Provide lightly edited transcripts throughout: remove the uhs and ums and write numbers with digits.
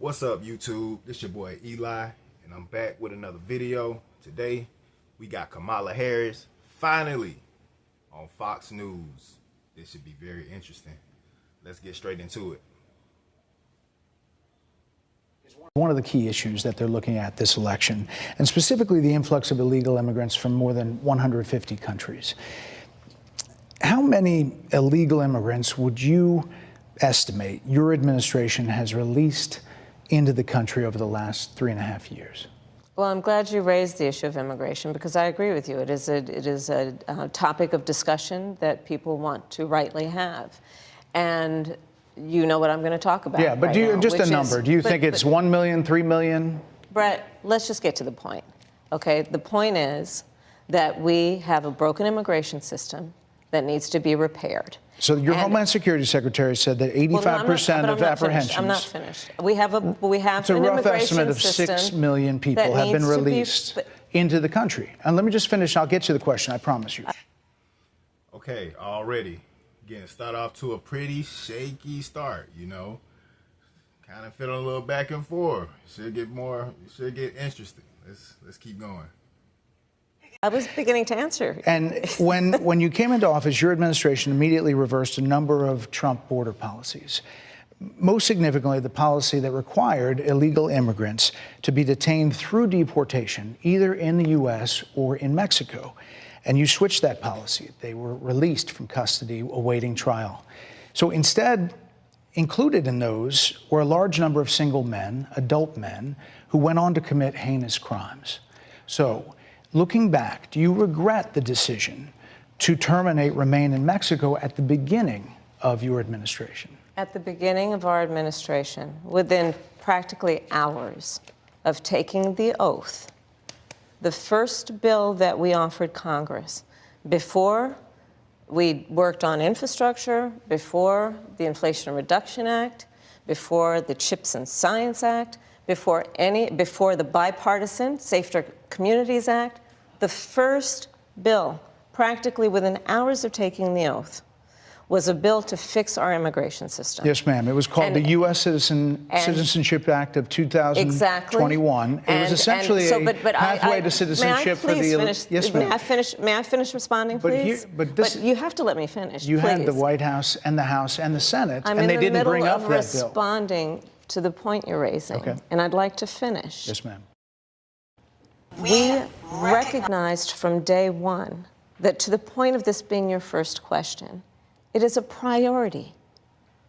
What's up, YouTube? This your boy Eli, and I'm back with another video. Today, we got Kamala Harris finally on Fox News. This should be very interesting. Let's get straight into it. One of the key issues that they're looking at this election, and specifically the influx of illegal immigrants from more than 150 countries. How many illegal immigrants would you estimate your administration has released into the country over the last 3.5 years? Well, I'm glad you raised the issue of immigration because I agree with you. It is a topic of discussion that people want to rightly have. And you know what I'm going to talk about. Yeah, but right do you, now, just a number. Do you think it's 1 million, 3 million? Brett, let's just get to the point. Okay, the point is that we have a broken immigration system that needs to be repaired. So your Homeland Security Secretary said that 85% of apprehensions. I'm not finished. We have it's a an rough immigration estimate of system 6 million people have been released into the country. And let me just finish. I'll get to the question. I promise you. Okay, already getting start off to a pretty shaky start. You know, kind of feeling a little back and forth. Should get interesting. Let's keep going. I was beginning to answer. And when you came into office, your administration immediately reversed a number of Trump border policies. Most significantly, the policy that required illegal immigrants to be detained through deportation, either in the U.S. or in Mexico. And you switched that policy. They were released from custody awaiting trial. So instead, included in those were a large number of single men, adult men, who went on to commit heinous crimes. So, looking back, do you regret the decision to terminate Remain in Mexico at the beginning of your administration? At the beginning of our administration, within practically hours of taking the oath, the first bill that we offered Congress, before we worked on infrastructure, before the Inflation Reduction Act, before the CHIPS and Science Act, before the bipartisan Safer Communities Act, the first bill, practically within hours of taking the oath, was a bill to fix our immigration system. Yes, ma'am. It was called the U.S. Citizenship Act of 2021. Exactly. It was essentially a pathway to citizenship for the... Yes, ma'am. May I finish responding, please? But you have to let me finish, You please. had the White House and the House and the Senate, and they didn't bring up that bill. I'm in the middle of responding to the point you're raising, and I'd like to finish. Yes, ma'am. We recognized from day one that, to the point of this being your first question, it is a priority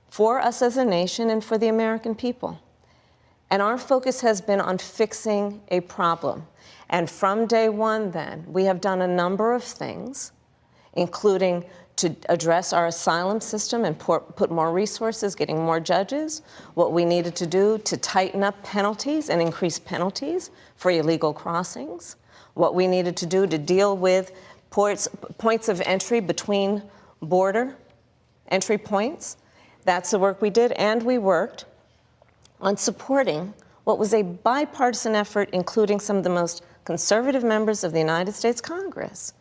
for us as a nation and for the American people. And our focus has been on fixing a problem. And from day one, then, we have done a number of things, including to address our asylum system and put more resources, getting more judges, what we needed to do to tighten up penalties and increase penalties for illegal crossings, what we needed to do to deal with points of entry between border entry points. That's the work we did, and we worked on supporting what was a bipartisan effort, including some of the most conservative members of the United States Congress.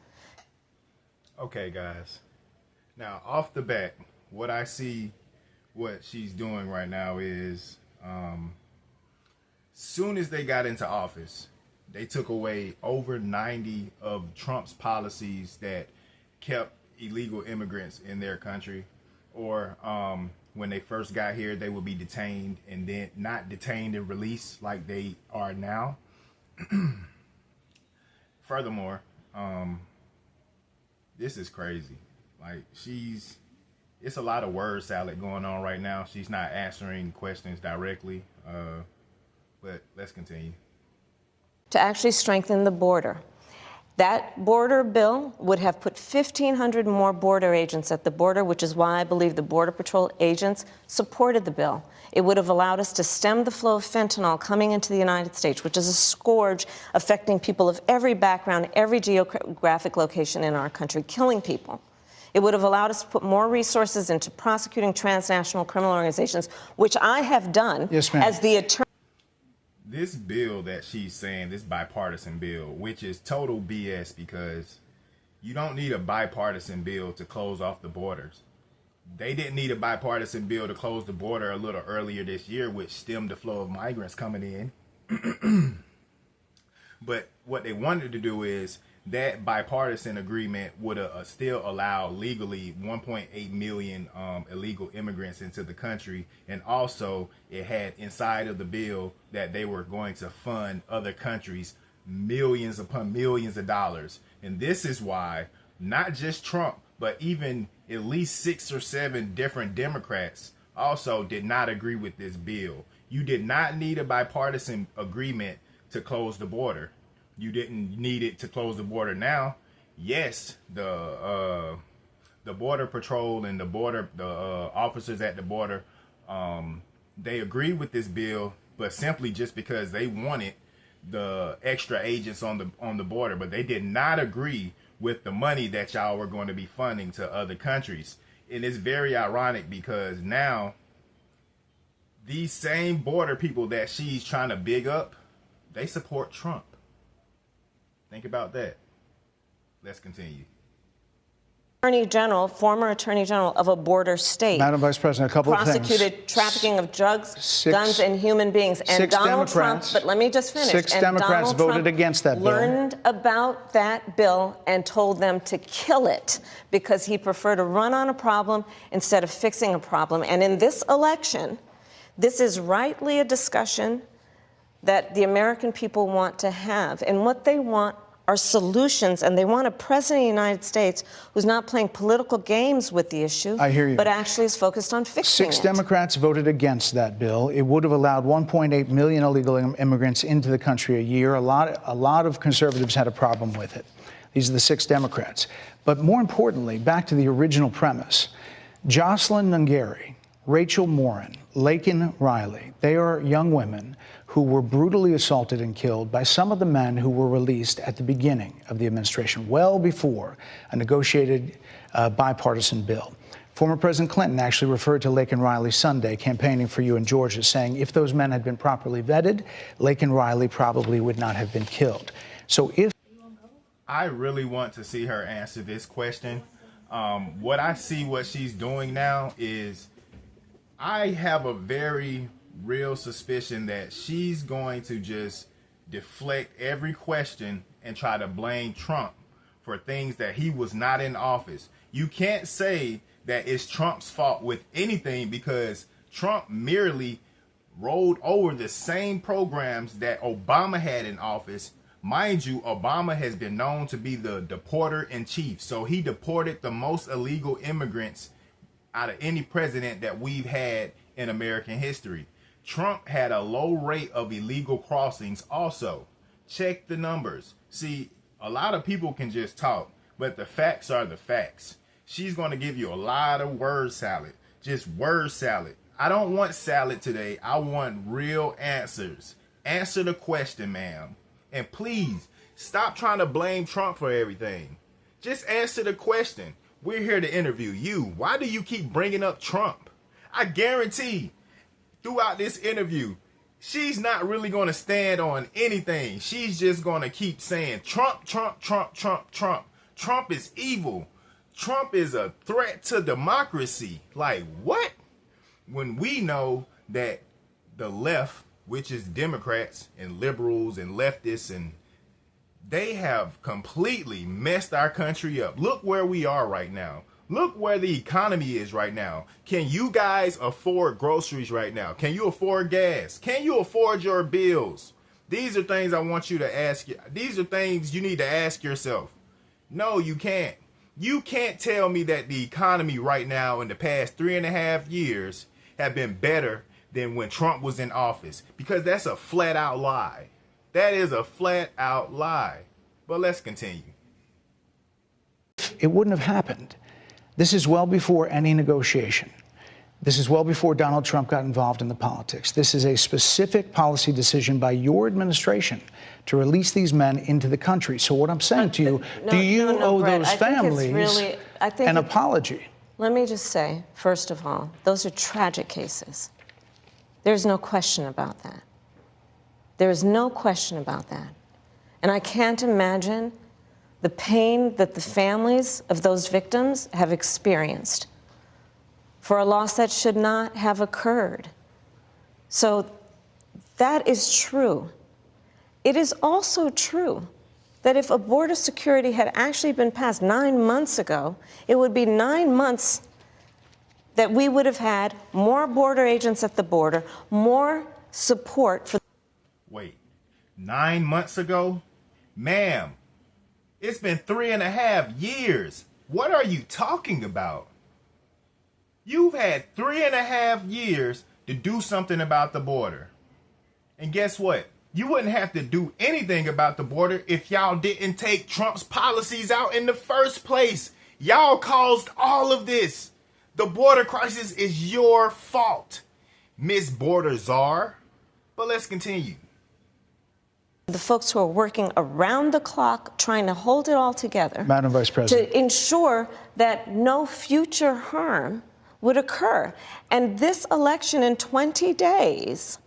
Okay, guys. Now, off the bat, what I see what she's doing right now is, soon as they got into office, they took away over 90 of Trump's policies that kept illegal immigrants in their country, or when they first got here, they would be detained and then not detained and released like they are now. Furthermore, this is crazy. Like, it's a lot of word salad going on right now. She's not answering questions directly, but let's continue. To actually strengthen the border. That border bill would have put 1,500 more border agents at the border, which is why I believe the Border Patrol agents supported the bill. It would have allowed us to stem the flow of fentanyl coming into the United States, which is a scourge affecting people of every background, every geographic location in our country, killing people. It would have allowed us to put more resources into prosecuting transnational criminal organizations, which I have done as the attorney. This bill that she's saying, this bipartisan bill, which is total BS, because you don't need a bipartisan bill to close off the borders. They didn't need a bipartisan bill to close the border a little earlier this year, which stemmed the flow of migrants coming in. But what they wanted to do is that bipartisan agreement would still allow legally 1.8 million illegal immigrants into the country. And also it had inside of the bill that they were going to fund other countries millions upon millions of dollars. And this is why not just Trump, but even at least 6 or 7 different Democrats also did not agree with this bill. You did not need a bipartisan agreement to close the border. You didn't need it to close the border now. Yes, the border patrol and the officers at the border, they agreed with this bill, but simply just because they wanted the extra agents on the border, but they did not agree with the money that y'all were going to be funding to other countries. And it's very ironic because now these same border people that she's trying to big up, they support Trump. Think about that. Let's continue. Attorney General, former Attorney General of a border state. Madam Vice President, a couple of things. Prosecuted trafficking of drugs, guns, and human beings. And Donald Trump, but let me just finish. 6 Democrats voted against that bill. Learned about that bill and told them to kill it because he preferred to run on a problem instead of fixing a problem. And in this election, this is rightly a discussion that the American people want to have. And what they want are solutions, and they want a president of the United States who's not playing political games with the issue, I hear you, but actually is focused on fixing it. 6 Democrats voted against that bill. It would have allowed 1.8 million illegal immigrants into the country a year. A lot of conservatives had a problem with it. These are the 6 Democrats. But more importantly, back to the original premise, Jocelyn Nungari, Rachel Morin, Laken Riley, they are young women who were brutally assaulted and killed by some of the men who were released at the beginning of the administration, well before a negotiated bipartisan bill. Former President Clinton actually referred to Laken Riley Sunday campaigning for you in Georgia, saying if those men had been properly vetted, Laken Riley probably would not have been killed. So if I really want to see her answer this question. What I see what she's doing now is I have a very real suspicion that she's going to just deflect every question and try to blame Trump for things that he was not in office. You can't say that it's Trump's fault with anything because Trump merely rolled over the same programs that Obama had in office. Mind you, Obama has been known to be the deporter in chief. So he deported the most illegal immigrants out of any president that we've had in American history. Trump had a low rate of illegal crossings also. Check the numbers. See, a lot of people can just talk, but the facts are the facts. She's going to give you a lot of word salad. Just word salad. I don't want salad today. I want real answers. Answer the question, ma'am. And please, stop trying to blame Trump for everything. Just answer the question. We're here to interview you. Why do you keep bringing up Trump? I guarantee throughout this interview, she's not really going to stand on anything. She's just going to keep saying Trump, Trump, Trump, Trump, Trump. Trump is evil. Trump is a threat to democracy. Like what? When we know that the left, which is Democrats and liberals and leftists, and they have completely messed our country up. Look where we are right now. Look where the economy is right now. Can you guys afford groceries right now? Can you afford gas? Can you afford your bills? These are things I want you to ask. These are things you need to ask yourself. No, you can't. You can't tell me that the economy right now in the past 3.5 years have been better than when Trump was in office, because that's a flat out lie. That is a flat out lie. But let's continue. It wouldn't have happened. This is well before any negotiation. This is well before Donald Trump got involved in the politics. This is a specific policy decision by your administration to release these men into the country. So what I'm saying to you, do you owe Brett, those families an apology? Let me just say, first of all, those are tragic cases. There's no question about that. There is no question about that. And I can't imagine the pain that the families of those victims have experienced. for a loss that should not have occurred. So that is true. It is also true that if a border security had actually been passed 9 months ago, it would be 9 months that we would have had more border agents at the border, more support for. Wait, 9 months ago? Ma'am, it's been 3.5 years. What are you talking about? You've had 3.5 years to do something about the border. And guess what? You wouldn't have to do anything about the border if y'all didn't take Trump's policies out in the first place. Y'all caused all of this. The border crisis is your fault, Miss Border Czar. But let's continue. The folks who are working around the clock trying to hold it all together. Madam Vice President. To ensure that no future harm would occur. And this election in 20 days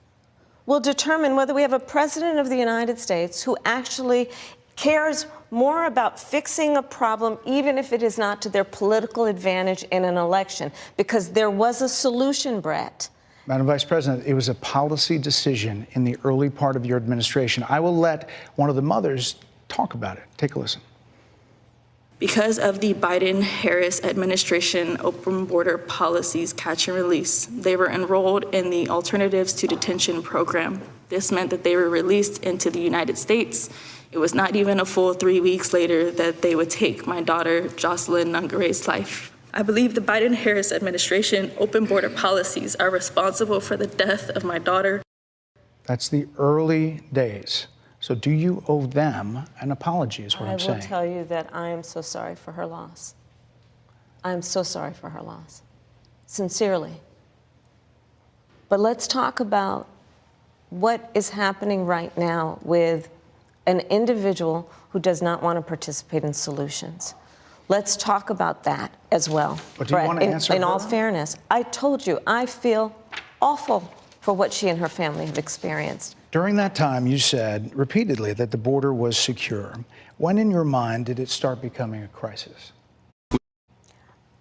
will determine whether we have a president of the United States who actually cares more about fixing a problem, even if it is not to their political advantage in an election, because there was a solution, Brett. Madam Vice President, it was a policy decision in the early part of your administration. I will let one of the mothers talk about it. Take a listen. Because of the Biden-Harris administration open border policies catch and release, they were enrolled in the Alternatives to Detention program. This meant that they were released into the United States. It was not even a full 3 weeks later that they would take my daughter, Jocelyn Nungare's life. I believe the Biden-Harris administration open border policies are responsible for the death of my daughter. That's the early days. So do you owe them an apology is what I'm saying. I will tell you that I am so sorry for her loss. I am so sorry for her loss. Sincerely. But let's talk about what is happening right now with an individual who does not want to participate in solutions. Let's talk about that as well. But do you want to answer in her? all fairness, I told you, I feel awful for what she and her family have experienced. During that time, you said repeatedly that the border was secure. When in your mind did it start becoming a crisis?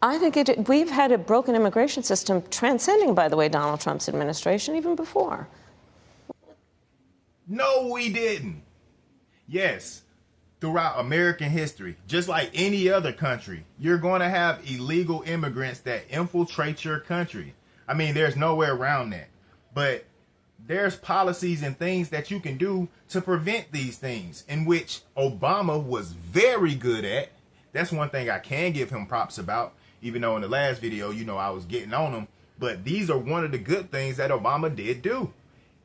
I think we've had a broken immigration system transcending, by the way, Donald Trump's administration, even before. No, we didn't. Yes, throughout American history, just like any other country, you're going to have illegal immigrants that infiltrate your country. I mean, there's no way around that. But there's policies and things that you can do to prevent these things, in which Obama was very good at. That's one thing I can give him props about, even though in the last video, I was getting on him. But these are one of the good things that Obama did do.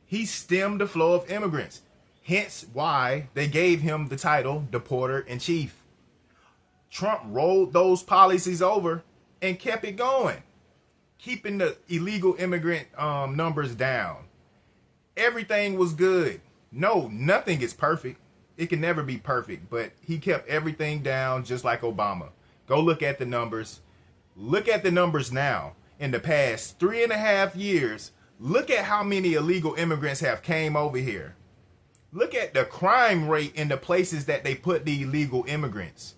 He stemmed the flow of immigrants. Hence why they gave him the title Deporter-in-Chief. Trump rolled those policies over and kept it going, keeping the illegal immigrant numbers down. Everything was good. No, nothing is perfect. It can never be perfect, but he kept everything down just like Obama. Go look at the numbers. Look at the numbers now. In the past 3.5 years, look at how many illegal immigrants have came over here. Look at the crime rate in the places that they put the illegal immigrants.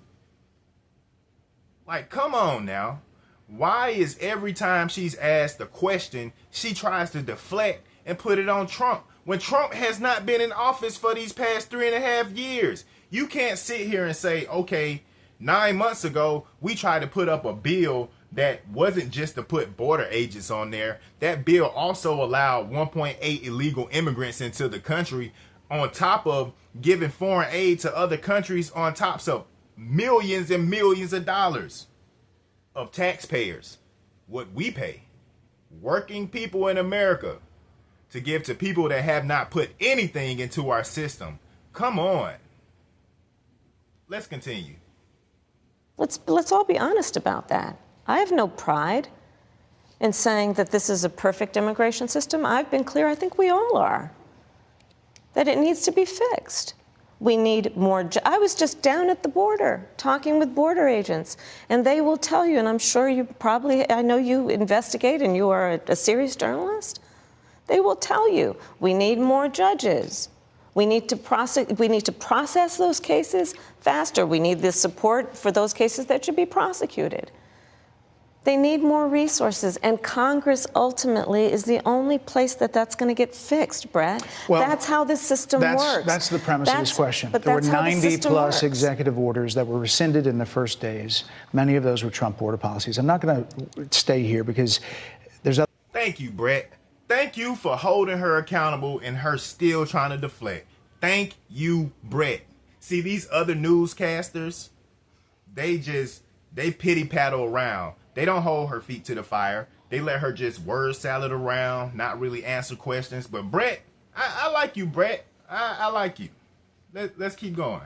Like, come on now. Why is every time she's asked a question, she tries to deflect and put it on Trump, when Trump has not been in office for these past 3.5 years? You can't sit here and say, okay, 9 months ago, we tried to put up a bill that wasn't just to put border agents on there. That bill also allowed 1.8 illegal immigrants into the country, on top of giving foreign aid to other countries, on top of millions and millions of dollars of taxpayers, what we pay, working people in America, to give to people that have not put anything into our system. Come on. Let's continue. Let's all be honest about that. I have no pride in saying that this is a perfect immigration system. I've been clear, I think we all are, that it needs to be fixed. We need more. I was just down at the border talking with border agents, and they will tell you, and I'm sure I know you investigate and you are a serious journalist. They will tell you, we need more judges. We need to process those cases faster. We need the support for those cases that should be prosecuted. They need more resources, and Congress ultimately is the only place that's going to get fixed, Brett. Well, that's how this system works. That's the premise of this question. But There were that's how the 90 system plus works. executive orders that were rescinded in the first days. Many of those were Trump border policies. I'm not going to stay here because there's other. Thank you, Brett. Thank you for holding her accountable and her still trying to deflect. Thank you, Brett. See, these other newscasters, they pity paddle around. They don't hold her feet to the fire. They let her just word salad around, not really answer questions. But Brett, I like you, Brett. I like you. Let's keep going.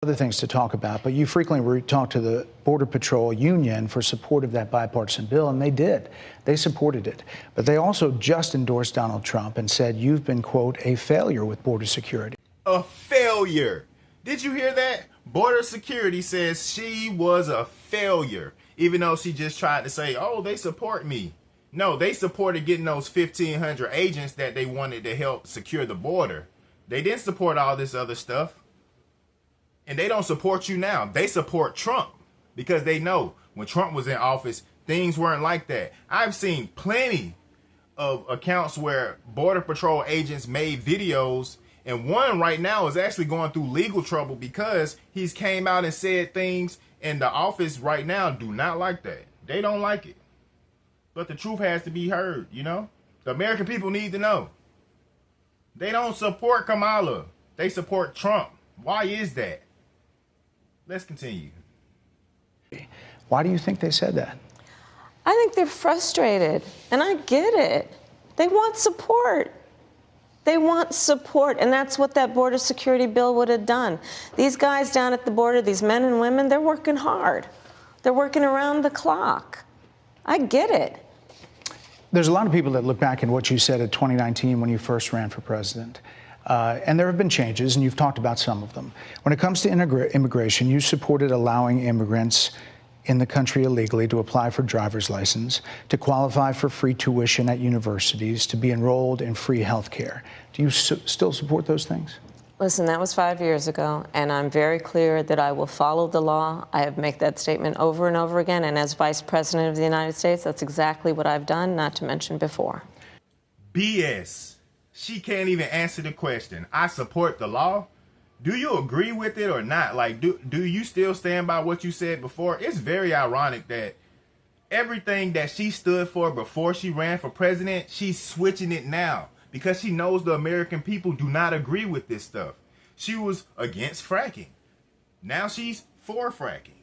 Other things to talk about, but you frequently talked to the Border Patrol Union for support of that bipartisan bill, and they did. They supported it. But they also just endorsed Donald Trump and said you've been, quote, a failure with border security. A failure. Did you hear that? Border Security says she was a failure, even though she just tried to say, oh, they support me. No, they supported getting those 1,500 agents that they wanted to help secure the border. They didn't support all this other stuff. And they don't support you now. They support Trump because they know when Trump was in office, things weren't like that. I've seen plenty of accounts where Border Patrol agents made videos, and one right now is actually going through legal trouble because he's came out and said things, and the office right now do not like that. They don't like it. But the truth has to be heard, you know? The American people need to know. They don't support Kamala. They support Trump. Why is that? Let's continue. Why do you think they said that? I think they're frustrated, and I get it. They want support. They want support, and that's what that border security bill would have done. These guys down at the border, these men and women, they're working hard. They're working around the clock. I get it. There's a lot of people that look back at what you said in 2019 when you first ran for president. And there have been changes, and you've talked about some of them. When it comes to immigration, you supported allowing immigrants in the country illegally to apply for driver's license, to qualify for free tuition at universities, to be enrolled in free health care. Do you still support those things? Listen, that was 5 years ago, and I'm very clear that I will follow the law. I have made that statement over and over again, and as Vice President of the United States, that's exactly what I've done, not to mention before. BS. She can't even answer the question. I support the law. Do you agree with it or not? Like, do you still stand by what you said before? It's very ironic that everything that she stood for before she ran for president, she's switching it now because she knows the American people do not agree with this stuff. She was against fracking. Now she's for fracking.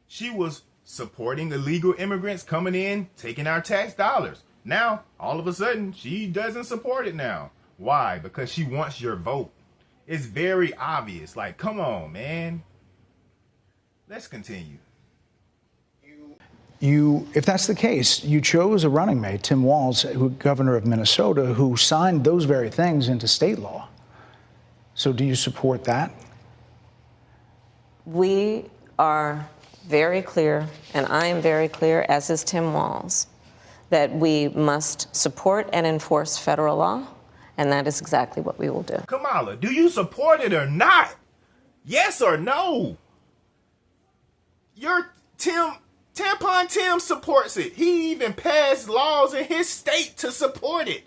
She was supporting illegal immigrants coming in, taking our tax dollars. Now, all of a sudden, she doesn't support it now. Why? Because she wants your vote. It's very obvious. Like, come on, man. Let's continue. If that's the case, you chose a running mate, Tim Walz, governor of Minnesota, who signed those very things into state law. So do you support that? We are very clear, and I am very clear, as is Tim Walz, that we must support and enforce federal law, and that is exactly what we will do. Kamala, do you support it or not? Yes or no? Your Tampon Tim supports it. He even passed laws in his state to support it.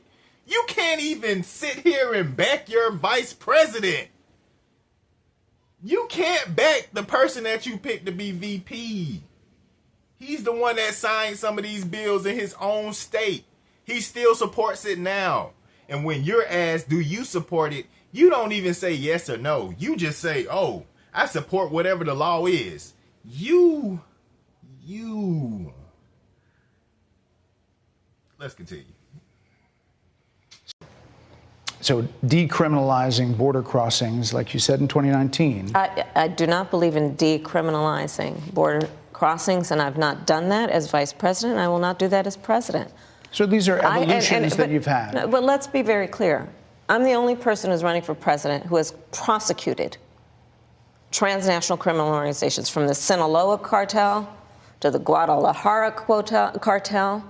You can't even sit here and back your vice president. You can't back the person that you picked to be VP. He's the one that signed some of these bills in his own state. He still supports it now. And when you're asked, do you support it? You don't even say yes or no. You just say, oh, I support whatever the law is. You. Let's continue. So decriminalizing border crossings, like you said in 2019. I do not believe in decriminalizing border crossings, and I've not done that as vice president. I will not do that as president. So these are evolutions that you've had. But let's be very clear. I'm the only person who's running for president who has prosecuted transnational criminal organizations, from the Sinaloa cartel to the Guadalajara cartel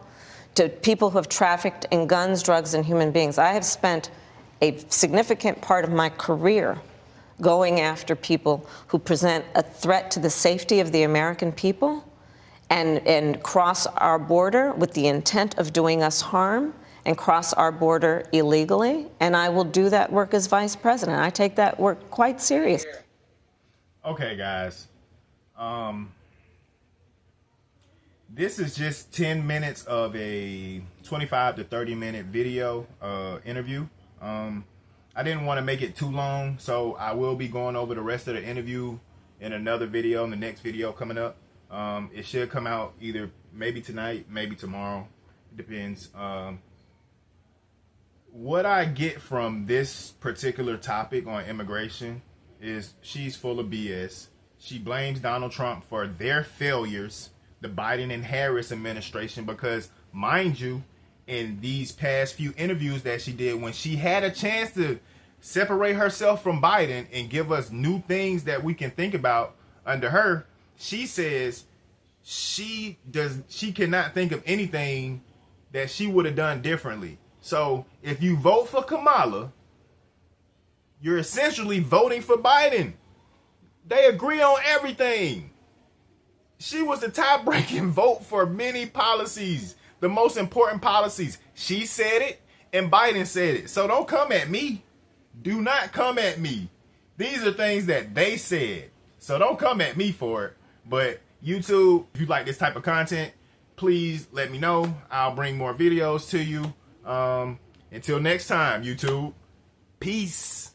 to people who have trafficked in guns, drugs, and human beings. I have spent a significant part of my career going after people who present a threat to the safety of the American people and cross our border with the intent of doing us harm and cross our border illegally. And I will do that work as vice president. I take that work quite seriously. Okay, guys. This is just 10 minutes of a 25 to 30 minute video interview. I didn't want to make it too long, so I will be going over the rest of the interview in another video, in the next video coming up. It should come out either maybe tonight, maybe tomorrow. It depends. What I get from this particular topic on immigration is she's full of BS. She blames Donald Trump for their failures, the Biden and Harris administration, because, mind you, in these past few interviews that she did, when she had a chance to separate herself from Biden and give us new things that we can think about under her, she says she cannot think of anything that she would have done differently. So if you vote for Kamala, you're essentially voting for Biden. They agree on everything. She was the tie-breaking vote for many policies, the most important policies. She said it and Biden said it. So don't come at me. Do not come at me. These are things that they said. So don't come at me for it. But YouTube, if you like this type of content, please let me know. I'll bring more videos to you. Until next time, YouTube. Peace.